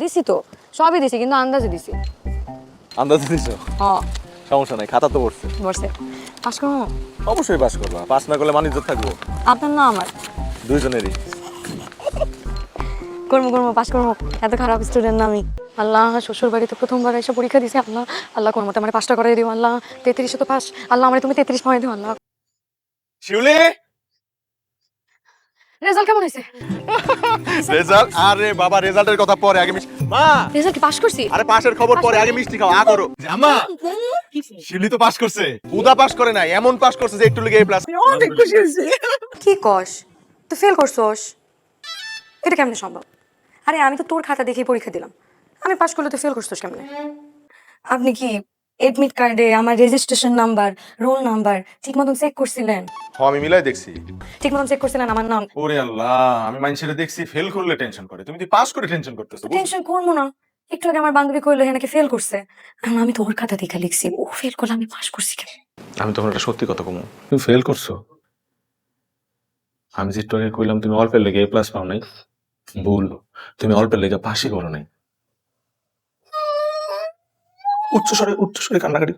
দিছি তো, সবই দিছি, কিন্তু আন্দাজে দিছি। আন্দাজে দিছো? সমস্যা নাই, খাতা তো পড়ছে। বসে পাস করবো? অবশ্যই পাস করবা, পাস না করলে মানিজ্য থাকবো আপনার না আমার? দুইজনেরই। করবো করবো, পাস করবো। এত খারাপ স্টুডেন্ট না আমি। আল্লাহ, শ্বশুর বাড়িতে প্রথমবার এসে পরীক্ষা দিছে। আল্লাহ আল্লাহ, কোন মতে আমার পাসটা করে দিও আল্লাহ। 33 তো পাস। আল্লাহ, আমার তুমি 33 পয়েন্ট দিও আল্লাহ। শিউলি, রেজাল্ট কেমন হয়েছে? রেজাল্ট? আরে বাবা, রেজাল্টের কথা পরে, আগে মা, রেজাল্ট কি পাস করছি? আরে পাশের খবর পরে, আগে মিষ্টি খাও। করো আম্মা, শিউলি তো পাস করছে। উদা পাস করে নাই, এমন পাস করছে যে একটু লেগে এ প্লাস। অনেক খুশি হয়েছি। কি কস? তুই ফেল করছস? এটা কেমনে সম্ভব? আরে আমি তো তোর খাতা দেখে পরীক্ষা দিলাম। আমি পাস করলে তুই ফেল করছস কেমনে? আপনি কি এডমিট কার্ডে আমার রেজিস্ট্রেশন নাম্বার, রোল নাম্বার ঠিক মতন চেক করছিলেন? আমি মিলাই দেখছি। ঠিক মতন চেক করছিলেন আমার নাম? ওরে আল্লাহ, আমি মানুষের দেখছি ফেল করলে টেনশন করে, তুমি পাস করে টেনশন করতেছো। টেনশন করবো না? একটু আগে আমার বান্ধবী কইলো নাকি ফেল করছে। এখন আমি তো ওর খাতা দেখে লিখছি, ও ফেল করলে আমি পাস করছি কেন? আমি তখন একটা সত্যি কথা কমু, তুমি ফেল করছো। আমি যে একটু আগে কইলাম তুমি অল্পের লেগে এ প্লাস পাও নাই, ভুল। তুমি অল্পের লেগে পাশই করো নাই। উচ্চস্বরে কান্নাকাটি